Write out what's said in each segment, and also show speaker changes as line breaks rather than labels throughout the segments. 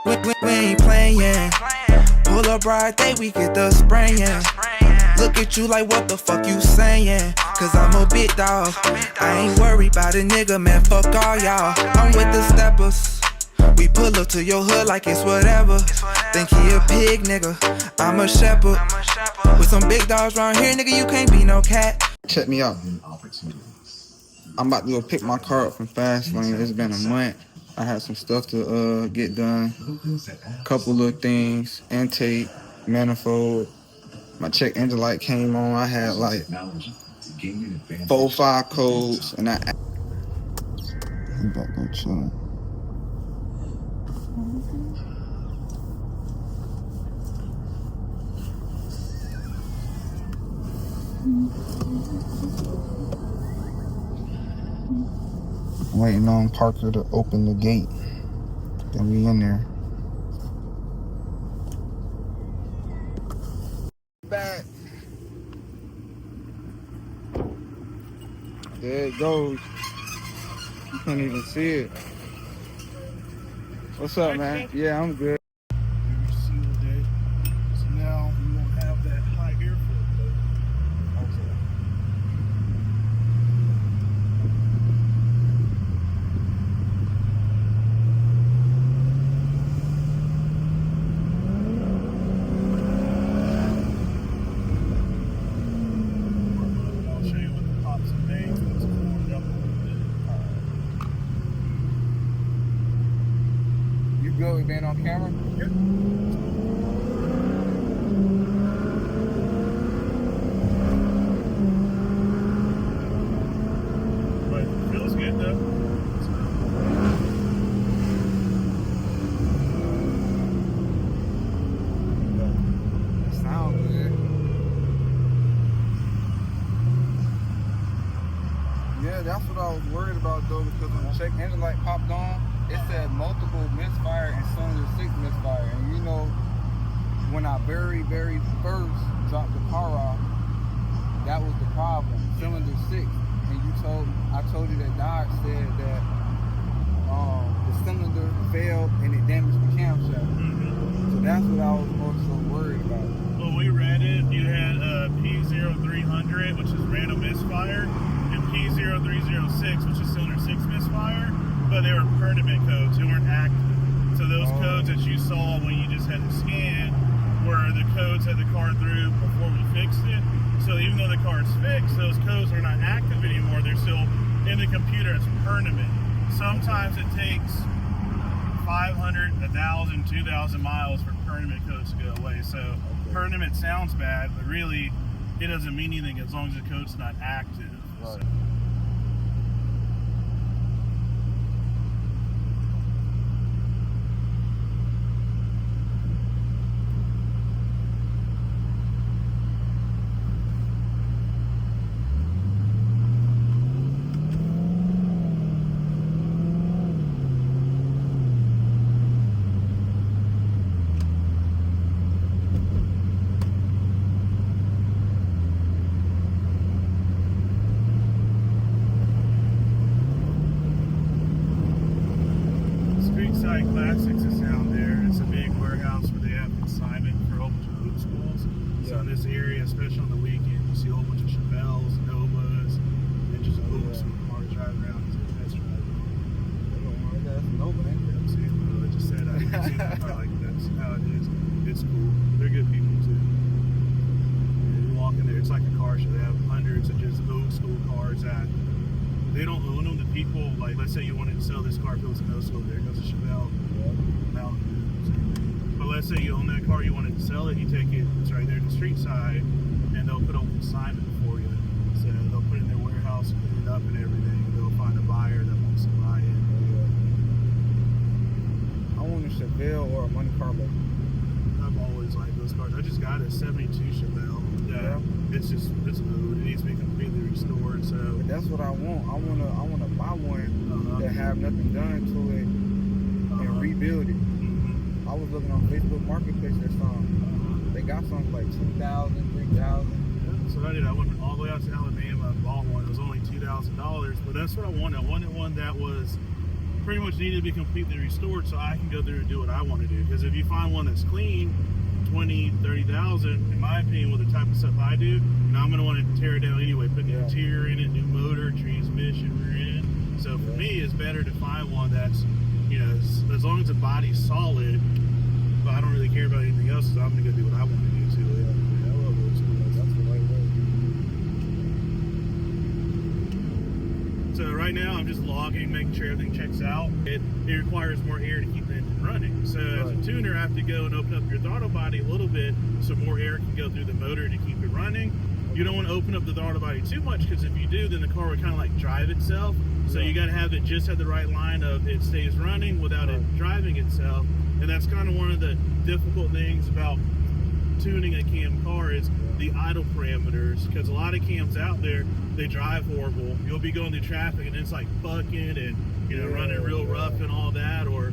We ain't playing. Pull up right day, we get the spraying. Look at you like what the fuck you saying? Cause I'm a big dog. I ain't worried about a nigga, man, fuck all y'all. I'm with the steppers. We pull up to your hood like it's whatever. Think he a pig, nigga, I'm a shepherd. With some big dogs around here, nigga, you can't be no cat. Check me out. I'm about to go pick my car up from Fast Lane. It's been a month. I had some stuff to get done. Couple little things, intake, manifold. My check engine light came on. I had like 4-5 codes, and I'm back there chilling. Waiting on Parker to open the gate. Then we in there. Back. There it goes. You can't even see it. What's up, man? Yeah, I'm good.
So now you won't have that high airflow. I'll show you what the pops and bangs when it's warmed up a little bit.
You good with being on camera?
Yep. But it feels good though.
That sounds good. Yeah, that's what I was worried about though, because when the check engine light popped on, it said multiple misfire and cylinder 6 misfire. And you know, when I very first dropped the car off, that was the problem, cylinder 6. And I told you that Dodge said that the cylinder failed and it damaged the camshaft. So that's what I was also worried about.
Well, we read it. You had P0300, which is random misfire, and P0306, which is cylinder 6 misfire, but they were permanent codes. They weren't active. So those codes that you saw when you just had the scan were the codes that the car threw before we fixed it. So even though the car is fixed, those codes are not active anymore. They're still in the computer as permanent. Sometimes it takes 500, 1,000, 2,000 miles for permanent codes to go away. So permanent sounds bad, but really it doesn't mean anything as long as the code's not active.
Right.
So. Classics is down there. It's a big warehouse where they have consignment for a whole bunch of boot schools. So in this area, especially on the weekend, you see a whole bunch of Chevelles, Novas, and just boot school cars driving around as a test drive.
That's Nova, ain't it?
I just said I haven't seen that car. Like that's how it is. It's cool. They're good people too. You walk in there, it's like a car show. They have hundreds of just old school cars that they don't own them. The people, like, let's say you wanted to sell this car, if it was a no school, there goes a Chevelle. But let's say you own that car, you wanted to sell it, you take it, it's right there at the street side, and they'll put on consignment for you. So they'll put it in their warehouse, clean it up and everything. They'll find a buyer that wants to buy it.
I want a Chevelle or a Monte Carlo.
I've always liked those cars. I just got a 72 Chevelle. Yeah. It's old. It needs to be completely restored. So
But that's what I want. I wanna buy one that have nothing done to it and rebuild it. I was looking on Facebook Marketplace or something. They got something like 2,000, 3,000.
Yeah, so I did. I went all the way out to Alabama and bought one. It was only $2,000, but that's what I wanted. I wanted one that was pretty much needed to be completely restored so I can go through and do what I want to do. Because if you find one that's clean, 20, 30,000, in my opinion, with the type of stuff I do, I'm going to want to tear it down anyway, put new interior in it, new motor, transmission, rear end. So for me, it's better to find one that's, you know, as long as the body's solid, but I don't really care about anything else, so I'm going to go do what I want to do to it.
I love old school. That's the right way.
So right now I'm just logging, making sure everything checks out. It requires more air to keep the engine running. So as a tuner, I have to go and open up your throttle body a little bit so more air can go through the motor to keep it running. You don't want to open up the throttle body too much, because if you do, then the car would kind of like drive itself. So you got to have it just at the right line of it stays running without it driving itself. And that's kind of one of the difficult things about tuning a cam car is the idle parameters, because a lot of cams out there, they drive horrible. You'll be going through traffic and it's like bucking and, you know, running real rough and all that, or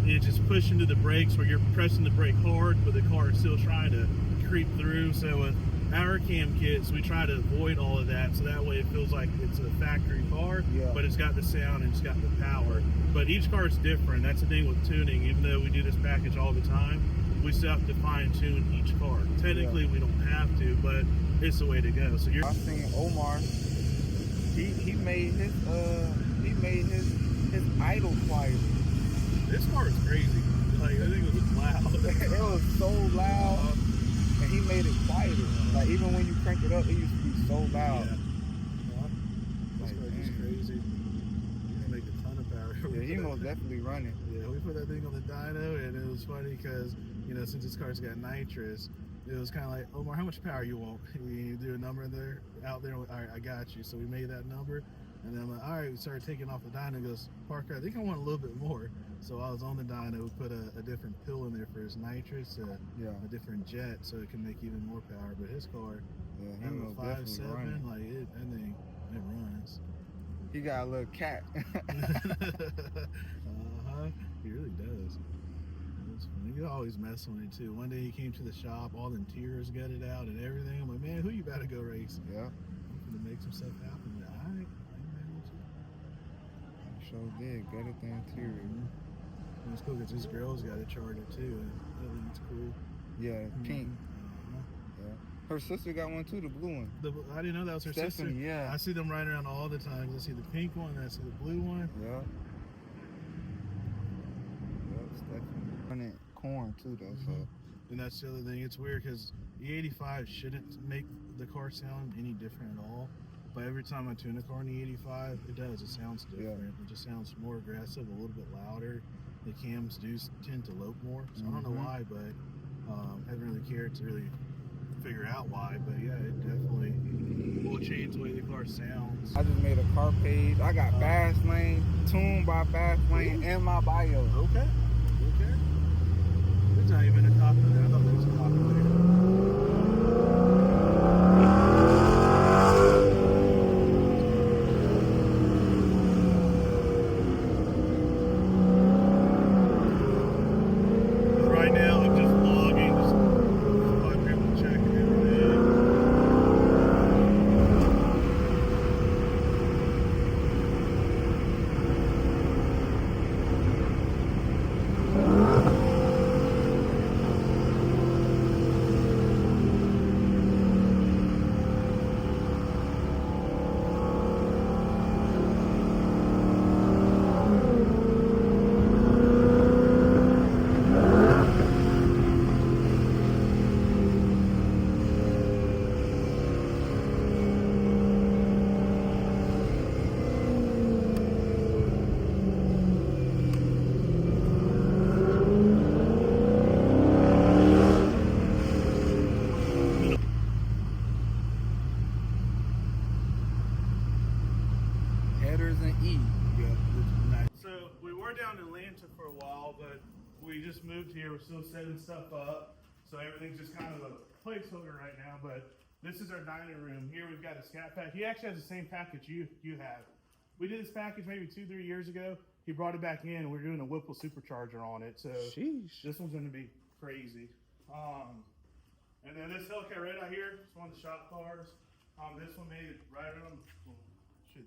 it's just pushing to the brakes where you're pressing the brake hard but the car is still trying to creep through. So with our cam kits, we try to avoid all of that, so that way it feels like it's a factory car, but it's got the sound and it's got the power. But each car is different. That's the thing with tuning. Even though we do this package all the time, we still have to fine tune each car. Technically we don't have to, but it's the way to go. So
I seen Omar, he made his idle quiet.
This car is crazy. Like, I think it was loud.
It was so loud, and he made it quieter. Like, even when you crank it up, it used to be so loud.
This car is crazy. You can make a ton of power.
Yeah, he most definitely running.
Yeah, we put that thing on the dyno, and it was funny because, you know, since this car's got nitrous, it was kind of like, Omar, how much power you want? You do a number there, out there. All right, I got you. So we made that number, and then I'm like, all right, we started taking off the dyno. He goes, Parker, I think I want a little bit more. So I was on the dyno, we put a different pill in there for his nitrous, a different jet, so it can make even more power. But his car,
he was
5.7,
running.
like it runs.
He got a little cat.
He really does. You always mess on it too. One day he came to the shop, all the interiors gutted out and everything. I'm like, man, who you about to go race?
Yeah.
I'm gonna make some stuff happen. Like, all right, I ain't mad with you.
Sure did. Gutted the interior.
And it's cool because this girl's got a Charger too, and I think it's cool.
Yeah, pink. Yeah. Her sister got one too, the blue one.
I didn't know that was her sister.
Yeah.
I see them riding around all the time. I see the pink one, and I see the blue one.
Yeah. Stephanie. Running corn too though, so.
And that's the other thing. It's weird because E85 shouldn't make the car sound any different at all. But every time I tune a car in the E85, it does. It sounds different. It just sounds more aggressive, a little bit louder. The cams do tend to lope more, so I don't know why, but I haven't really cared to really figure out why. But yeah, it definitely will change the way the car sounds.
I just made a car page. I got fast lane, tuned by fast lane, and my bio.
Okay. There's not even a top of there. I thought there was a top of there. Right now, I'm just logging, just fun people checking everything.
Headers and E.
So we were down in Atlanta for a while, but we just moved here. We're still setting stuff up, so everything's just kind of a placeholder right now. But this is our dining room. Here we've got a scat pack. He actually has the same package you have. We did this package maybe 2-3 years ago. He brought it back in. We're doing a Whipple supercharger on it, so this one's going to be crazy. And then this Hellcat right out here, it's one of the shop cars. This one made it right around.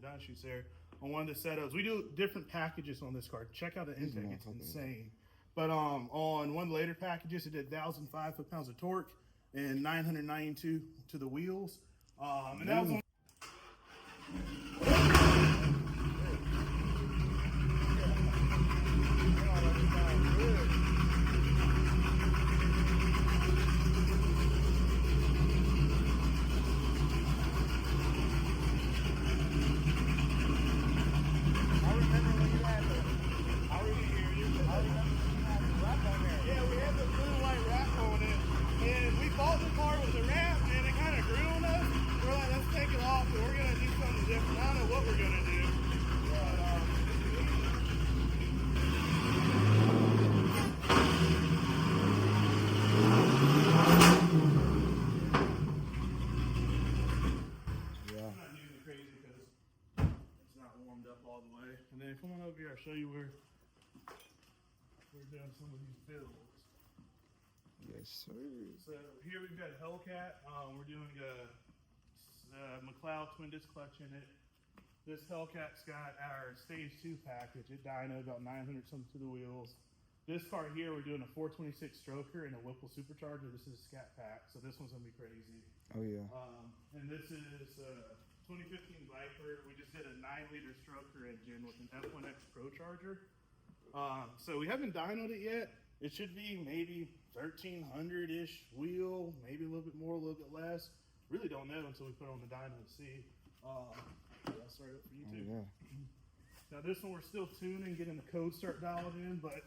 Done shoots there. on one of the setups. We do different packages on this car. Check out the intake, it's insane. But on one of the later packages, it did 1,005 foot-pounds of torque and 992 to the wheels. And that was on. All the way, and then come on over here. I'll show you where we're doing some of these builds.
Yes, sir.
So here we've got a Hellcat. We're doing a McLeod twin disc clutch in it. This Hellcat's got our stage 2 package. It dynoed about 900 something to the wheels. This car here, we're doing a 426 stroker and a Whipple supercharger. This is a scat pack, so this one's gonna be crazy.
Oh yeah.
And this is 2015 Viper. We just did a 9-liter stroker engine with an F1X Pro Charger. So we haven't dynoed it yet. It should be maybe 1,300-ish wheel, maybe a little bit more, a little bit less. Really don't know until we put it on the dyno to see. I'll start it for you too.
Oh, yeah.
Now this one we're still tuning, getting the code start dialed in, but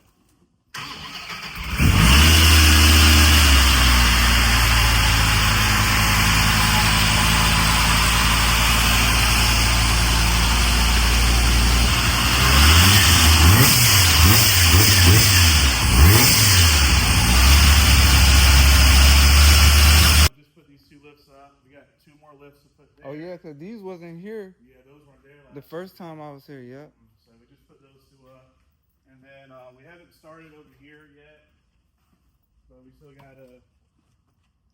we got 2 more lifts to put there.
Oh yeah, cause these wasn't here.
Yeah, those weren't there
The first time I was here, yeah.
So we just put those 2 up, and then we haven't started over here yet, but we still got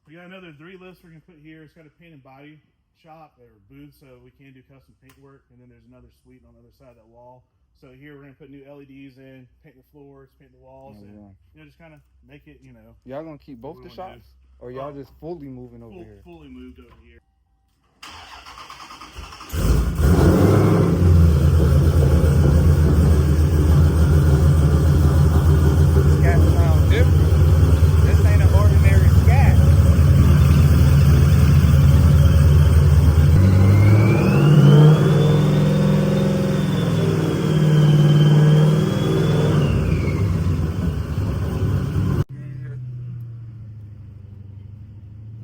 we got another 3 lifts we're gonna put here. It's got a paint and body shop or booth, so we can do custom paint work, and then there's another suite on the other side of that wall. So here we're gonna put new LEDs in, paint the floors, paint the walls, and just kind of make it,
Y'all gonna keep both the shops? Or y'all just fully moving over here?
Fully moved over here.
Scat sound different. This ain't an ordinary scat.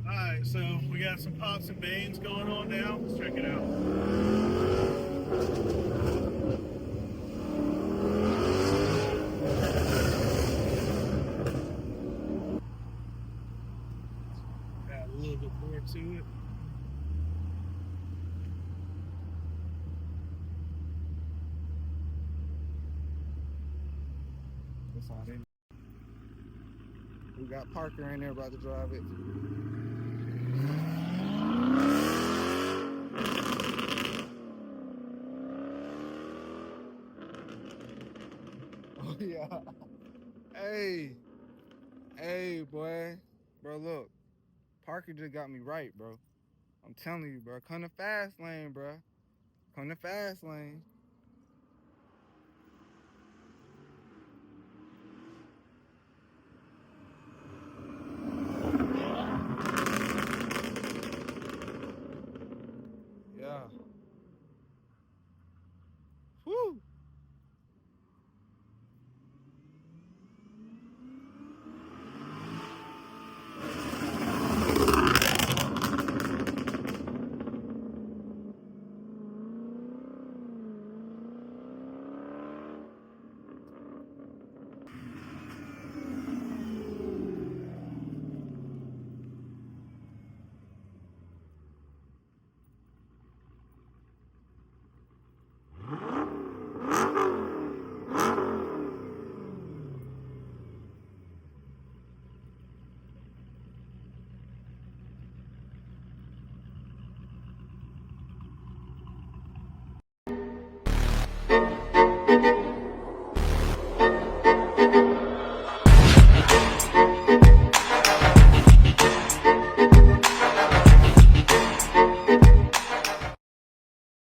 Alright, so we got some pops and bangs going on now. Let's check it out. Got a little bit more to it.
That's all they. We got Parker in there about to drive it. Oh yeah. Hey, boy. Bro, look. Parker just got me right, bro. I'm telling you, bro. Come to fast lane, bro. Come to fast lane.